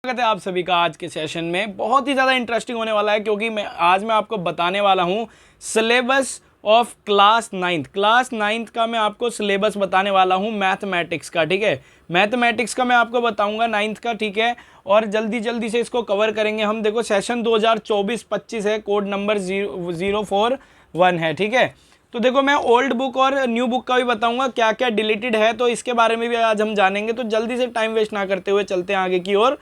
स्वागत है आप सभी का आज के सेशन में। बहुत ही ज़्यादा इंटरेस्टिंग होने वाला है क्योंकि आज मैं आपको बताने वाला हूँ सिलेबस ऑफ क्लास नाइन्थ का मैं आपको सिलेबस बताने वाला हूँ मैथमेटिक्स का। ठीक है, मैथमेटिक्स का मैं आपको बताऊंगा नाइन्थ का। ठीक है, और जल्दी जल्दी से इसको कवर करेंगे हम। देखो सेशन 2024-25 है, कोड नंबर 041 है। ठीक है, तो देखो मैं ओल्ड बुक और न्यू बुक का भी बताऊंगा क्या क्या डिलीटेड है, तो इसके बारे में भी आज हम जानेंगे। तो जल्दी से टाइम वेस्ट ना करते हुए चलते हैं आगे की ओर।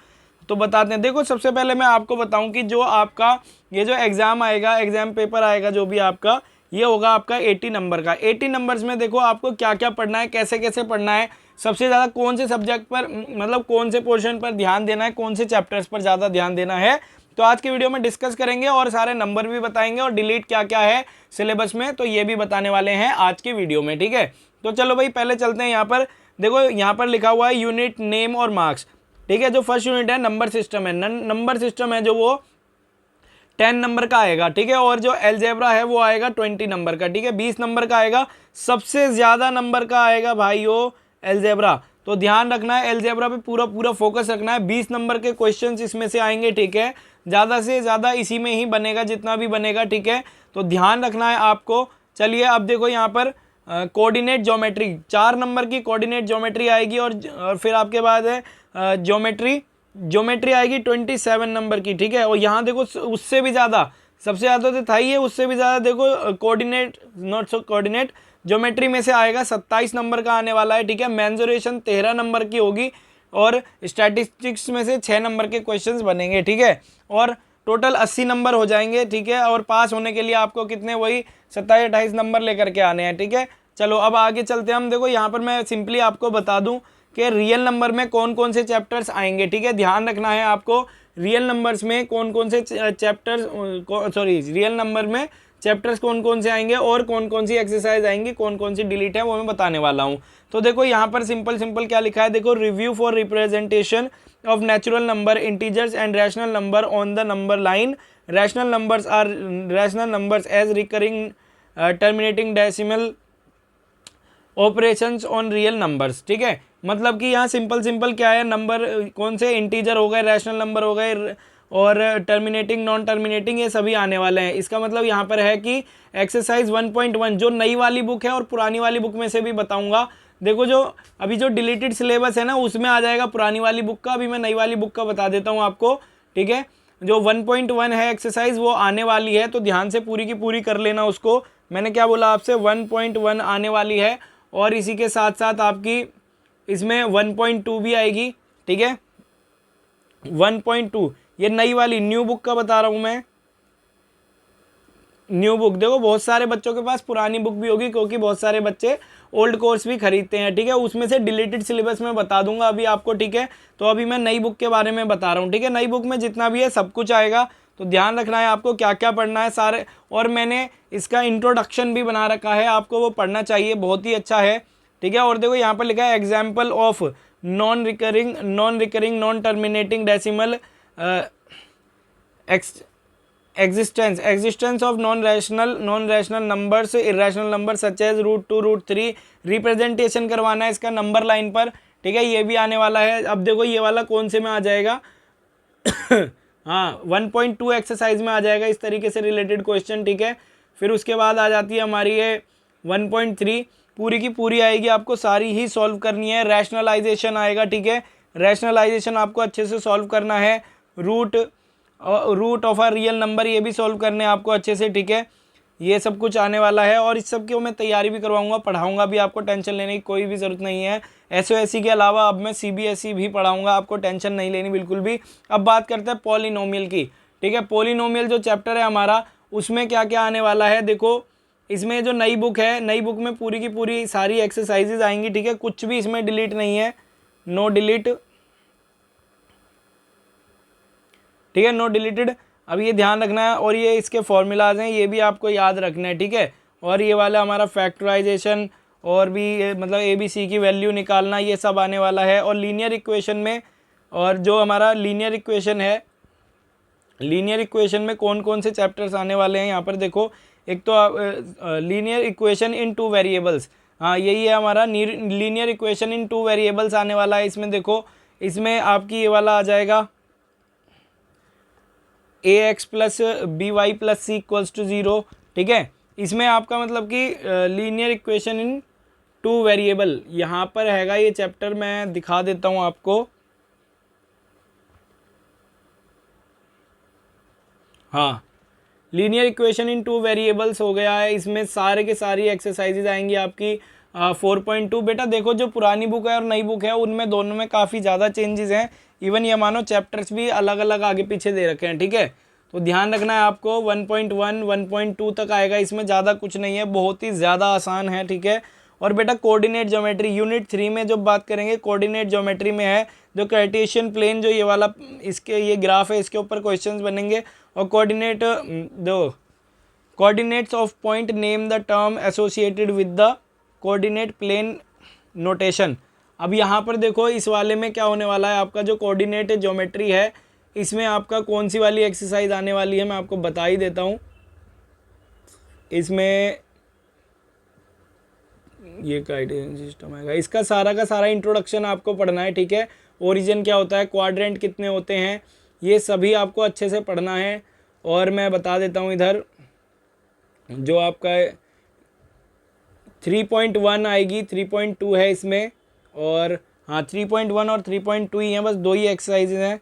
तो बताते हैं। देखो सबसे पहले मैं आपको बताऊं कि जो आपका ये जो एग्जाम आएगा, एग्जाम पेपर आएगा जो भी आपका, ये होगा आपका 80 नंबर का। 80 नंबर्स में देखो आपको क्या क्या पढ़ना है, कैसे कैसे पढ़ना है, सबसे ज़्यादा कौन से सब्जेक्ट पर, मतलब कौन से पोर्शन पर ध्यान देना है, कौन से चैप्टर्स पर ज़्यादा ध्यान देना है, तो आज की वीडियो में डिस्कस करेंगे और सारे नंबर भी बताएंगे और डिलीट क्या क्या है सिलेबस में, तो ये भी बताने वाले हैं आज की वीडियो में। ठीक है, तो चलो भाई पहले चलते हैं। यहाँ पर देखो, यहाँ पर लिखा हुआ है यूनिट नेम और मार्क्स। ठीक है, जो फर्स्ट यूनिट है नंबर सिस्टम है, नंबर सिस्टम है जो वो 10 नंबर का आएगा। ठीक है, और जो अलजेब्रा है वो आएगा 20 नंबर का। ठीक है, 20 नंबर का आएगा। सबसे ज़्यादा नंबर का आएगा भाइयों अलजेब्रा, तो ध्यान रखना है अलजेब्रा पे पूरा पूरा फोकस रखना है। 20 नंबर के क्वेश्चंस इसमें से आएंगे। ठीक है, ज़्यादा से ज़्यादा इसी में ही बनेगा जितना भी बनेगा। ठीक है, तो ध्यान रखना है आपको। चलिए अब देखो यहाँ पर कोऑर्डिनेट ज्योमेट्री, 4 नंबर की कोऑर्डिनेट ज्योमेट्री आएगी और फिर आपके बाद है ज्योमेट्री आएगी 27 नंबर की। ठीक है, और यहाँ देखो उससे भी ज़्यादा, सबसे ज़्यादा तो था ही है, उससे भी ज़्यादा देखो कोऑर्डिनेट कोऑर्डिनेट ज्योमेट्री में से आएगा 27 नंबर का आने वाला है। ठीक है, मेंसुरेशन 13 नंबर की होगी और स्टैटिस्टिक्स में से 6 नंबर के क्वेश्चंस बनेंगे। ठीक है, और टोटल 80 नंबर हो जाएंगे। ठीक है, और पास होने के लिए आपको कितने, वही 27-28 नंबर लेकर के आने हैं। ठीक है, चलो अब आगे चलते हैं हम। देखो यहाँ पर मैं सिंपली आपको बता दूं कि रियल नंबर में कौन कौन से चैप्टर्स आएंगे। ठीक है, ध्यान रखना है आपको रियल नंबर्स में कौन कौन से रियल नंबर में चैप्टर्स कौन कौन से आएंगे और कौन कौन सी एक्सरसाइज आएंगी, कौन कौन सी डिलीट है, वो मैं बताने वाला हूँ। तो देखो यहाँ पर सिंपल क्या लिखा है, देखो review for representation of natural number, integers and rational number on the number line. Rational numbers as recurring terminating decimal operations on real numbers. ठीक है, मतलब कि यहाँ सिंपल क्या है, नंबर कौन से इंटीजर हो गए, रैशनल नंबर हो गए और टर्मिनेटिंग, नॉन टर्मिनेटिंग, ये सभी आने वाले हैं। इसका मतलब यहाँ पर है कि एक्सरसाइज 1.1 जो नई वाली बुक है और पुरानी वाली बुक में से भी बताऊंगा। देखो जो अभी जो डिलीटेड सिलेबस है ना, उसमें आ जाएगा पुरानी वाली बुक का। अभी मैं नई वाली बुक का बता देता हूँ आपको। ठीक है, जो 1.1 है एक्सरसाइज वो आने वाली है, तो ध्यान से पूरी की पूरी कर लेना उसको। मैंने क्या बोला आपसे, 1.1 आने वाली है और इसी के साथ साथ आपकी इसमें 1.2 भी आएगी। ठीक है, 1.2 ये नई वाली न्यू बुक का बता रहा हूं मैं। न्यू बुक देखो, बहुत सारे बच्चों के पास पुरानी बुक भी होगी क्योंकि बहुत सारे बच्चे ओल्ड कोर्स भी खरीदते हैं। ठीक है, उसमें से डिलीटेड सिलेबस में बता दूंगा अभी आपको। ठीक है, तो अभी मैं नई बुक के बारे में बता रहा हूँ। ठीक है, नई बुक में जितना भी है सब कुछ आएगा, तो ध्यान रखना है आपको क्या क्या पढ़ना है सारे। और मैंने इसका इंट्रोडक्शन भी बना रखा है, आपको वो पढ़ना चाहिए, बहुत ही अच्छा है। ठीक है, और देखो यहाँ पर लिखा है example of non recurring non terminating decimal existence of non-rational numbers, irrational numbers such as √2 √3। Representation करवाना है इसका नंबर लाइन पर। ठीक है, ये भी आने वाला है। अब देखो ये वाला कौन से में आ जाएगा हाँ 1.2 एक्सरसाइज में आ जाएगा इस तरीके से रिलेटेड क्वेश्चन। ठीक है, फिर उसके बाद आ जाती है हमारी ये 1.3, पूरी की पूरी आएगी, आपको सारी ही सॉल्व करनी है। रैशनलाइजेशन आएगा। ठीक है, रैशनलाइजेशन आपको अच्छे से सॉल्व करना है। Root of a real number, ये भी सॉल्व करने हैं आपको अच्छे से। ठीक है, ये सब कुछ आने वाला है और इस सब की मैं तैयारी भी करवाऊंगा, पढ़ाऊंगा भी, आपको टेंशन लेने की कोई भी ज़रूरत नहीं है। एसओएससी के अलावा अब मैं सीबीएसई भी पढ़ाऊंगा, आपको टेंशन नहीं लेनी बिल्कुल भी। अब बात करते हैं पॉलिनोमियल की। ठीक है, पॉलिनोमियल जो चैप्टर है हमारा, उसमें क्या क्या आने वाला है देखो। इसमें जो नई बुक है, नई बुक में पूरी की पूरी सारी एक्सरसाइजेज आएंगी। ठीक है, कुछ भी इसमें डिलीट नहीं है, नो डिलीट। ठीक है, नो डिलीटेड। अब ये ध्यान रखना है, और ये इसके फॉर्मूलाज हैं, ये भी आपको याद रखना है। ठीक है, और ये वाला हमारा फैक्टराइजेशन और भी मतलब ABC की वैल्यू निकालना, ये सब आने वाला है। और लीनियर इक्वेशन में, और जो हमारा लीनियर इक्वेशन है, लीनियर इक्वेशन में कौन कौन से चैप्टर्स आने वाले हैं यहाँ पर देखो। एक तो लीनियर इक्वेशन इन 2 वेरिएबल्स, हाँ यही है हमारा लीनियर इक्वेशन इन 2 वेरिएबल्स आने वाला है। इसमें देखो, इसमें आपकी ये वाला आ जाएगा a x plus b y plus c equals to 0, ठीक है। इसमें आपका मतलब कि linear equation in two variable यहाँ पर हैगा। ये चैप्टर मैं दिखा देता हूँ आपको। हाँ, linear equation in two variables हो गया है। इसमें सारे के सारी एक्सरसाइजेज आएंगी आपकी 4.2। बेटा देखो, जो पुरानी बुक है और नई बुक है उनमें दोनों में काफ़ी ज़्यादा चेंजेस हैं। इवन ये मानो चैप्टर्स भी अलग अलग आगे पीछे दे रखे हैं, ठीक है। तो ध्यान रखना है आपको। 1.1 1.2 तक आएगा, इसमें ज़्यादा कुछ नहीं है, बहुत ही ज़्यादा आसान है, ठीक है। और बेटा कोऑर्डिनेट ज्योमेट्री यूनिट 3 में जो बात करेंगे कोऑर्डिनेट ज्योमेट्री में है, जो कार्टेशियन प्लेन जो ये वाला इसके ये ग्राफ है इसके ऊपर क्वेश्चंस बनेंगे। और कोऑर्डिनेट दो coordinates of point name the term associated with the coordinate plane notation. अब यहाँ पर देखो इस वाले में क्या होने वाला है, आपका जो कोऑर्डिनेट ज्योमेट्री है इसमें आपका कौन सी वाली एक्सरसाइज आने वाली है मैं आपको बता ही देता हूँ। इसमें ये कार्टेशियन सिस्टम आएगा, इसका सारा का सारा इंट्रोडक्शन आपको पढ़ना है, ठीक है। ओरिजिन क्या होता है, क्वाड्रेंट कितने होते हैं, ये सभी आपको अच्छे से पढ़ना है। और मैं बता देता हूँ इधर जो आपका 3.1 आएगी, 3.2 है इसमें, और हाँ 3.1 और 3.2 ही हैं, बस दो ही एक्सरसाइजेज हैं,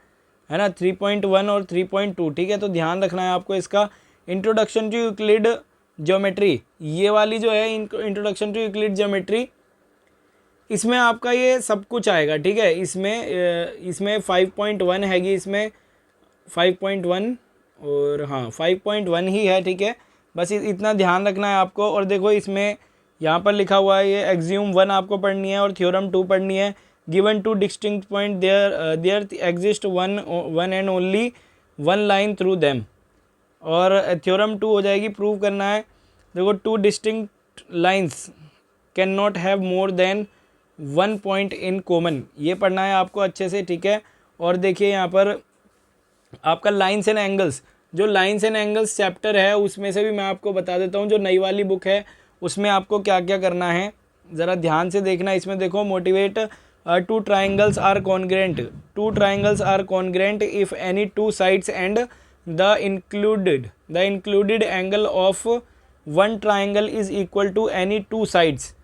है ना, 3.1 और 3.2, ठीक है। तो ध्यान रखना है आपको इसका। इंट्रोडक्शन टू यूक्लिड ज्योमेट्री, ये वाली जो है इंट्रोडक्शन टू यूक्लिड ज्योमेट्री, इसमें आपका ये सब कुछ आएगा, ठीक है। इसमें 5.1 हैगी, इसमें 5.1 और हाँ 5.1 ही है, ठीक है। बस इतना ध्यान रखना है आपको। और देखो इसमें यहाँ पर लिखा हुआ है, ये एक्सियम 1 आपको पढ़नी है और थ्योरम 2 पढ़नी है। Given two distinct point there exist one and only one line through them. और थ्योरम 2 हो जाएगी, प्रूव करना है। देखो, two distinct lines can not have more than one point in common, ये पढ़ना है आपको अच्छे से, ठीक है। और देखिए यहाँ पर आपका लाइन्स एंड एंगल्स, जो लाइन्स एंड एंगल्स चैप्टर है उसमें से भी मैं आपको बता देता हूँ, जो नई वाली बुक है उसमें आपको क्या क्या करना है ज़रा ध्यान से देखना। इसमें देखो, motivate two triangles are congruent, two triangles are congruent if any two sides and the included angle of one triangle is equal to any two sides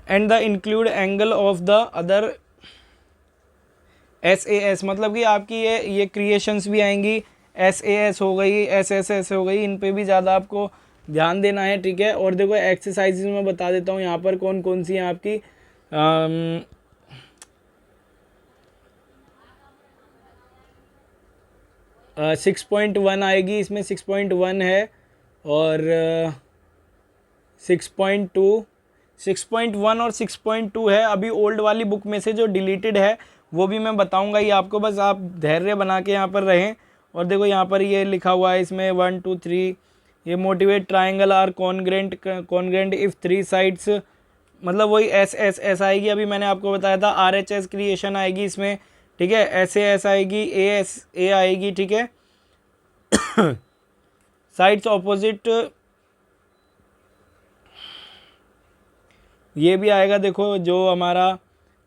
and the include angle of the other SAS। मतलब कि आपकी ये creations भी आएंगी, SAS हो गई, SSS हो गई, इन पे भी ज़्यादा आपको ध्यान देना है, ठीक है। और देखो एक्सरसाइजेज में बता देता हूँ यहाँ पर कौन कौन सी हैं आपकी। 6.1 आएगी, इसमें 6.1 है, और 6.1 और 6.2 है। अभी ओल्ड वाली बुक में से जो डिलीटेड है वो भी मैं बताऊंगा ही आपको, बस आप धैर्य बना के यहाँ पर रहें। और देखो यहाँ पर ये लिखा हुआ है इसमें 1 2 3, ये motivate triangle are congruent if 3 sides, मतलब वही SSS आएगी। अभी मैंने आपको बताया था RHS क्रिएशन आएगी इसमें, ठीक है। SAS आएगी, ASA आएगी, ठीक है। साइड्स ऑपोजिट ये भी आएगा। देखो, जो हमारा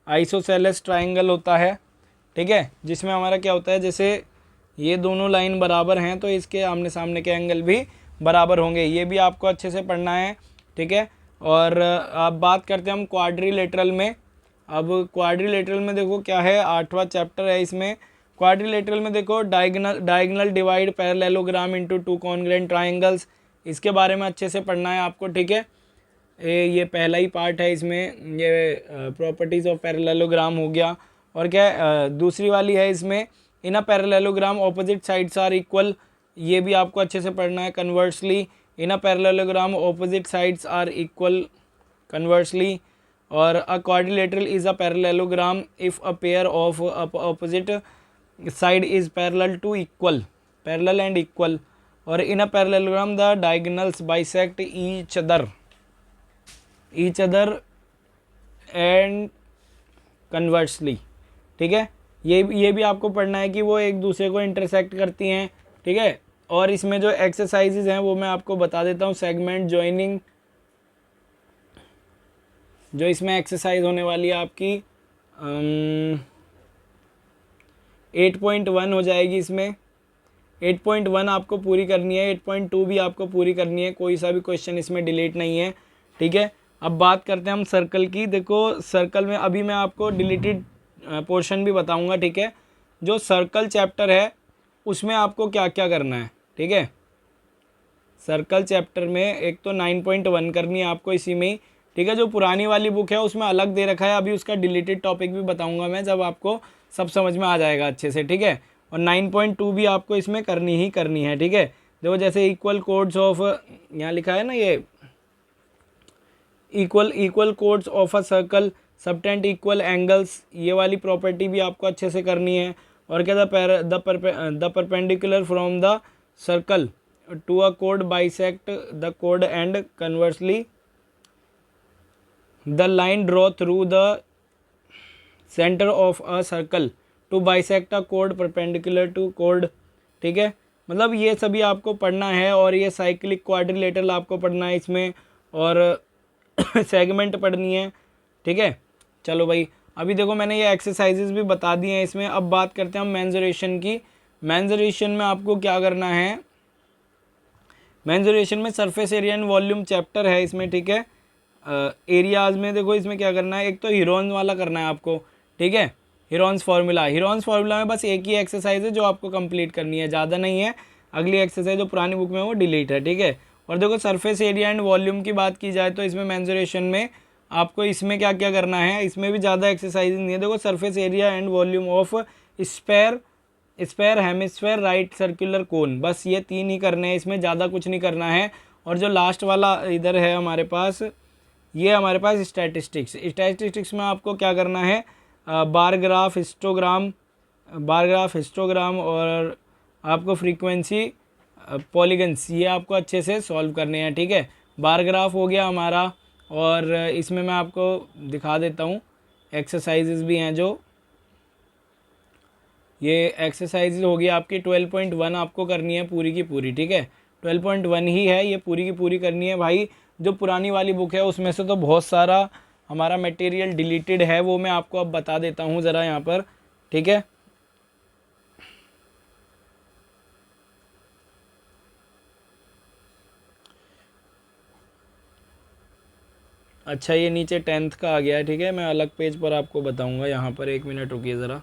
आइसोसेलेस ट्राइंगल होता है, ठीक है, जिसमें हमारा क्या होता है, जैसे ये दोनों लाइन बराबर हैं तो इसके आमने सामने के एंगल भी बराबर होंगे, ये भी आपको अच्छे से पढ़ना है, ठीक है। और अब बात करते हैं हम क्वाड्रिलेटरल में। अब क्वाड्रिलेटरल में देखो क्या है, 8वां चैप्टर है इसमें। क्वाड्रिलेटरल में देखो, diagonal divide parallelogram into two congruent triangles, इसके बारे में अच्छे से पढ़ना है आपको, ठीक है। ये पहला ही पार्ट है इसमें, ये प्रॉपर्टीज़ ऑफ पैरेललोग्राम हो गया। और क्या दूसरी वाली है इसमें, in a parallelogram opposite sides are equal, ये भी आपको अच्छे से पढ़ना है। Conversely, in a parallelogram opposite sides are equal conversely. और a quadrilateral is a parallelogram if a pair of opposite side is parallel and equal. और in a parallelogram the diagonals bisect each other and conversely, ठीक है। ये भी आपको पढ़ना है कि वो एक दूसरे को इंटरसेक्ट करती हैं, ठीक है। और इसमें जो एक्सरसाइजेज हैं वो मैं आपको बता देता हूँ। सेगमेंट जॉइनिंग, जो इसमें एक्सरसाइज होने वाली है आपकी 8.1 हो जाएगी इसमें, 8.1 आपको पूरी करनी है, 8.2 भी आपको पूरी करनी है, कोई सा भी क्वेश्चन इसमें डिलीट नहीं है, ठीक है। अब बात करते हैं हम सर्कल की। देखो सर्कल में अभी मैं आपको डिलीटेड पोर्शन भी बताऊंगा, ठीक है। जो सर्कल चैप्टर है उसमें आपको क्या क्या करना है, ठीक है। सर्कल चैप्टर में एक तो 9.1 करनी है आपको इसी में ही, ठीक है। जो पुरानी वाली बुक है उसमें अलग दे रखा है, अभी उसका डिलीटेड टॉपिक भी बताऊंगा मैं, जब आपको सब समझ में आ जाएगा अच्छे से, ठीक है। और 9.2 भी आपको इसमें करनी ही करनी है, ठीक है। देखो जैसे इक्वल कोड्स ऑफ, यहाँ लिखा है ना ये equal codes of a circle, subtend equal angles, ये वाली प्रॉपर्टी भी आपको अच्छे से करनी है। और क्या the perpendicular from the circle to a code bisect the code and conversely the line draw through the centre of a circle to bisect a code perpendicular to code, ठीक है। मतलब ये सभी आपको पढ़ना है। और ये साइक्लिक क्वाड्रिलेटरल आपको पढ़ना है इसमें, और सेगमेंट पढ़नी है, ठीक है। चलो भाई, अभी देखो मैंने ये एक्सरसाइजेज भी बता दिए हैं इसमें। अब बात करते हैं हम मेंसुरेशन की। मेंसुरेशन में आपको क्या करना है, मेंसुरेशन में surface area and volume chapter है इसमें, ठीक है। एरियाज में देखो इसमें क्या करना है, एक तो हीरोन्स वाला करना है आपको, ठीक है। हीरोन्स फार्मूला में बस एक ही एक्सरसाइज है जो आपको कंप्लीट करनी है, ज़्यादा नहीं है। अगली एक्सरसाइज जो पुरानी बुक में वो डिलीट है, ठीक है। और देखो सरफेस एरिया एंड वॉल्यूम की बात की जाए तो इसमें मेंसुरेशन में आपको इसमें क्या क्या करना है, इसमें भी ज़्यादा एक्सरसाइज नहीं है। देखो surface area and volume of sphere hemisphere right circular cone, बस ये 3 ही करने हैं, इसमें ज़्यादा कुछ नहीं करना है। और जो लास्ट वाला इधर है हमारे पास, ये हमारे पास स्टैटिस्टिक्स में आपको क्या करना है, बार ग्राफ हिस्टोग्राम और आपको फ्रीक्वेंसी पॉलीगन्स, ये आपको अच्छे से सॉल्व करने हैं, ठीक है। बार ग्राफ हो गया हमारा, और इसमें मैं आपको दिखा देता हूँ एक्सरसाइजेज भी हैं जो, ये एक्सरसाइज होगी आपकी 12.1 आपको करनी है पूरी की पूरी, ठीक है। 12.1 ही है ये, पूरी की पूरी करनी है भाई। जो पुरानी वाली बुक है उसमें से तो बहुत सारा हमारा मटेरियल डिलीटेड है, वो मैं आपको अब बता देता हूँ ज़रा यहाँ पर, ठीक है। अच्छा ये नीचे 10th का आ गया है, ठीक है। मैं अलग पेज पर आपको बताऊँगा, यहाँ पर 1 मिनट रुकिए ज़रा।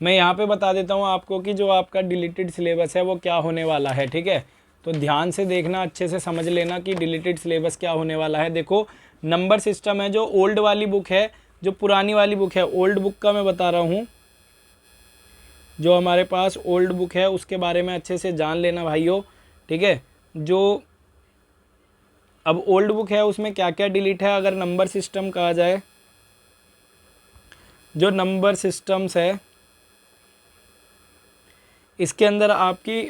मैं यहाँ पे बता देता हूँ आपको कि जो आपका डिलीटेड सिलेबस है वो क्या होने वाला है, ठीक है। तो ध्यान से देखना, अच्छे से समझ लेना कि डिलीटेड सिलेबस क्या होने वाला है। देखो नंबर सिस्टम है, जो ओल्ड वाली बुक है, जो पुरानी वाली बुक है, ओल्ड बुक का मैं बता रहा हूँ, जो हमारे पास ओल्ड बुक है उसके बारे में अच्छे से जान लेना भाइयों, ठीक है। जो अब ओल्ड बुक है उसमें क्या क्या डिलीट है, अगर नंबर सिस्टम कहा जाए, जो नंबर सिस्टम्स है इसके अंदर आपकी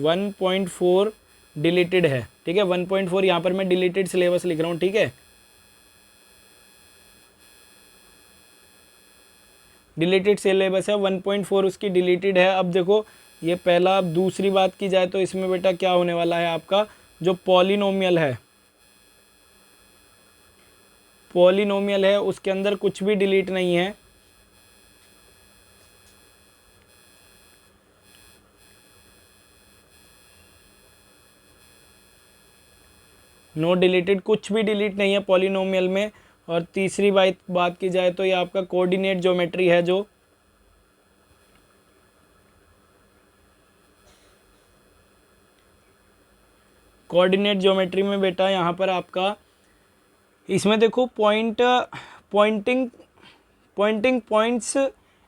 1.4 डिलीटेड है, ठीक है। 1.4 यहाँ पर मैं डिलीटेड सिलेबस लिख रहा हूँ, ठीक है। डिलीटेड सिलेबस है 1.4 उसकी डिलीटेड है। अब देखो ये पहला। अब दूसरी बात की जाए तो इसमें बेटा क्या होने वाला है, आपका जो पॉलिनोमियल है उसके अंदर कुछ भी डिलीट नहीं है, नो डिलीटेड, कुछ भी डिलीट नहीं है पॉलिनोमियल में। और तीसरी बात की जाए तो ये आपका कोऑर्डिनेट ज्योमेट्री है, जो कोऑर्डिनेट ज्योमेट्री में बेटा यहाँ पर आपका, इसमें देखो pointing points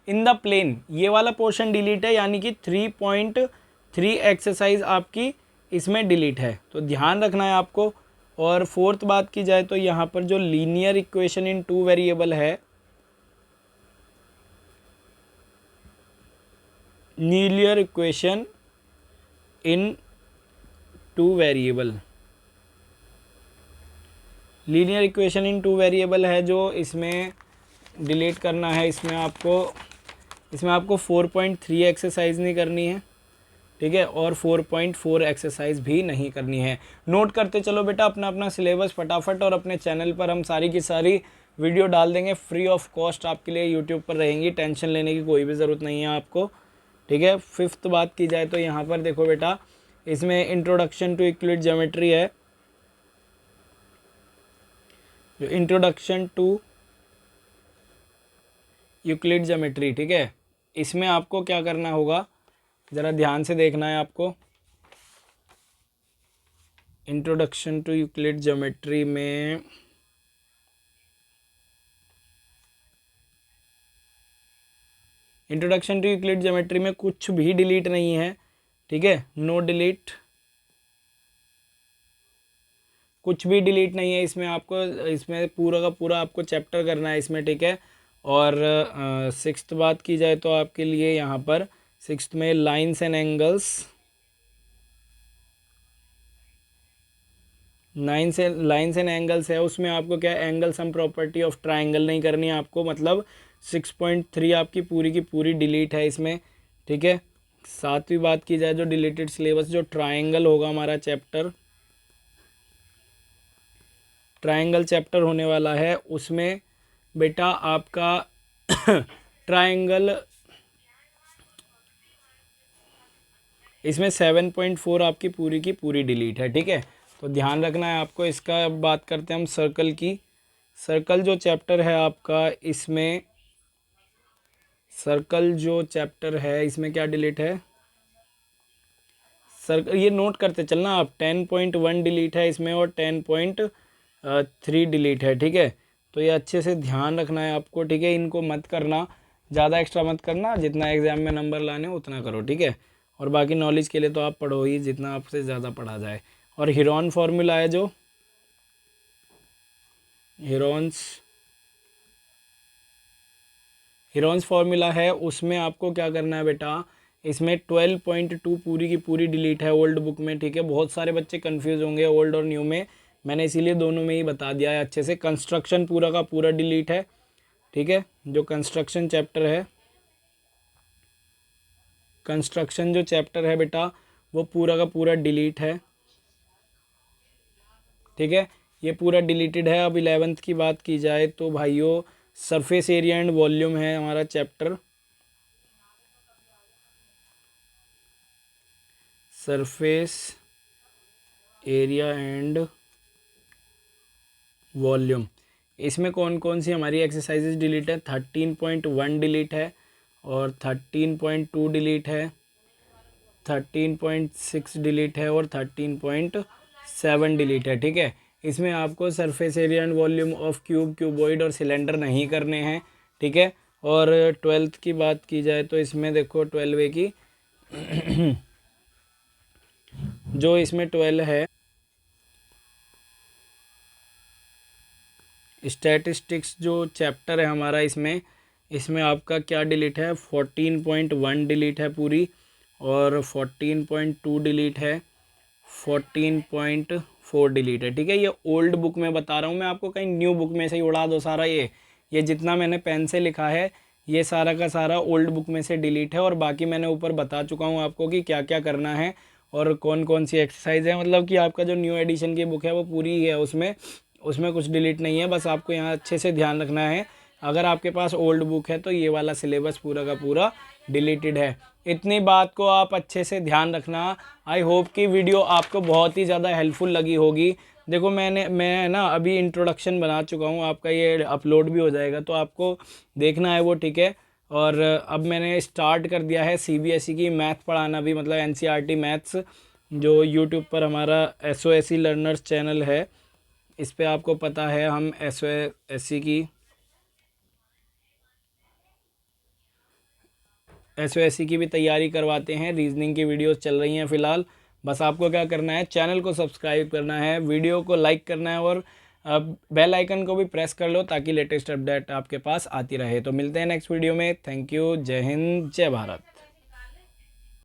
in the plane, ये वाला पोर्शन डिलीट है, यानी कि 3.3 एक्सरसाइज आपकी इसमें डिलीट है, तो ध्यान रखना है आपको। और फोर्थ बात की जाए तो यहाँ पर जो लीनियर इक्वेशन इन 2 वेरिएबल है, लीनियर इक्वेशन इन 2 वेरिएबल, लीनियर इक्वेशन इन 2 वेरिएबल है जो इसमें डिलीट करना है। इसमें आपको 4.3 एक्सरसाइज नहीं करनी है, ठीक है। और 4.4 एक्सरसाइज भी नहीं करनी है। नोट करते चलो बेटा अपना अपना सिलेबस फटाफट, और अपने चैनल पर हम सारी की सारी वीडियो डाल देंगे फ्री ऑफ कॉस्ट आपके लिए यूट्यूब पर रहेंगी, टेंशन लेने की कोई भी ज़रूरत नहीं है आपको, ठीक है। फिफ्थ बात की जाए तो यहाँ पर देखो बेटा, इसमें इंट्रोडक्शन टू यूक्लिड ज्योमेट्री है, जो इंट्रोडक्शन टू यूक्लिड ज्योमेट्री, ठीक है। इसमें आपको क्या करना होगा, ज़रा ध्यान से देखना है आपको। इंट्रोडक्शन टू यूक्लिड ज्योमेट्री में कुछ भी डिलीट नहीं है, ठीक है, नो डिलीट, कुछ भी डिलीट नहीं है इसमें। आपको इसमें पूरा का पूरा आपको चैप्टर करना है इसमें, ठीक है। और सिक्स्थ बात की जाए तो आपके लिए यहाँ पर सिक्स्थ में lines and angles, lines and angles है, उसमें आपको क्या angle sum property of triangle नहीं करनी है आपको, मतलब 6.3 आपकी पूरी की पूरी डिलीट है इसमें, ठीक है। सातवीं बात की जाए जो डिलीटेड सिलेबस, जो ट्राइंगल होगा हमारा चैप्टर, ट्राइंगल चैप्टर होने वाला है, उसमें बेटा आपका ट्राइंगल, इसमें 7.4 आपकी पूरी की पूरी डिलीट है, ठीक है। तो ध्यान रखना है आपको इसका। अब बात करते हैं हम सर्कल की। सर्कल जो चैप्टर है आपका, इसमें सर्कल जो चैप्टर है इसमें क्या डिलीट है, सर्कल ये नोट करते चलना आप, 10.1 डिलीट है इसमें और 10.3 डिलीट है, ठीक है। तो ये अच्छे से ध्यान रखना है आपको, ठीक है। इनको मत करना, ज़्यादा एक्स्ट्रा मत करना, जितना एग्जाम में नंबर लाने उतना करो, ठीक है। और बाकी नॉलेज के लिए तो आप पढ़ो ही, जितना आपसे ज़्यादा पढ़ा जाए। और हीरोन फार्मूला है, जो हीरोन्स फार्मूला है, उसमें आपको क्या करना है बेटा, इसमें 12.2 पूरी की पूरी डिलीट है ओल्ड बुक में, ठीक है। बहुत सारे बच्चे कंफ्यूज होंगे ओल्ड और न्यू में, मैंने इसीलिए दोनों में ही बता दिया है अच्छे से। कंस्ट्रक्शन पूरा का पूरा डिलीट है, ठीक है। जो कंस्ट्रक्शन चैप्टर है, कंस्ट्रक्शन जो चैप्टर है बेटा, वो पूरा का पूरा डिलीट है, ठीक है। ये पूरा डिलीटेड है। अब 11th की बात की जाए तो भाइयों, सरफेस एरिया एंड वॉल्यूम है हमारा chapter, surface area and volume. इसमें कौन कौन सी हमारी एक्सरसाइजेज डिलीट है, 13.1 डिलीट है, और 13.2 डिलीट है, 13.6 डिलीट है, और 13.7 डिलीट है, ठीक है। इसमें आपको surface area and volume of cube, cuboid और सिलेंडर नहीं करने हैं, ठीक है। और 12th की बात की जाए तो इसमें देखो 12 की जो इसमें 12 है, स्टैटिस्टिक्स जो चैप्टर है हमारा, इसमें आपका क्या डिलीट है, 14.1 डिलीट है पूरी, और 14.2 डिलीट है, 14.4 डिलीट है, ठीक है। ये ओल्ड बुक में बता रहा हूँ मैं आपको, कहीं न्यू बुक में से ही उड़ा दो सारा। ये जितना मैंने पेन से लिखा है ये सारा का सारा ओल्ड बुक में से डिलीट है, और बाकी मैंने ऊपर बता चुका हूँ आपको कि क्या क्या करना है और कौन कौन सी एक्सरसाइज है। मतलब कि आपका जो न्यू एडिशन की बुक है वो पूरी ही है, उसमें कुछ डिलीट नहीं है। बस आपको यहाँ अच्छे से ध्यान रखना है, अगर आपके पास ओल्ड बुक है तो ये वाला सिलेबस पूरा का पूरा डिलीटेड है। इतनी बात को आप अच्छे से ध्यान रखना। आई होप कि वीडियो आपको बहुत ही ज़्यादा हेल्पफुल लगी होगी। देखो मैं ना अभी इंट्रोडक्शन बना चुका हूँ, आपका ये अपलोड भी हो जाएगा तो आपको देखना है वो, ठीक है। और अब मैंने स्टार्ट कर दिया है CBSE की मैथ पढ़ाना भी, मतलब NCERT मैथ्स, जो यूट्यूब पर हमारा SOSE लर्नर्स चैनल है, इस पे आपको पता है हम SOSE की भी तैयारी करवाते हैं। रीजनिंग की वीडियोस चल रही हैं फ़िलहाल। बस आपको क्या करना है, चैनल को सब्सक्राइब करना है, वीडियो को लाइक करना है, और बेल आइकन को भी प्रेस कर लो ताकि लेटेस्ट अपडेट आपके पास आती रहे। तो मिलते हैं नेक्स्ट वीडियो में। Thank you. जय हिंद, जय भारत।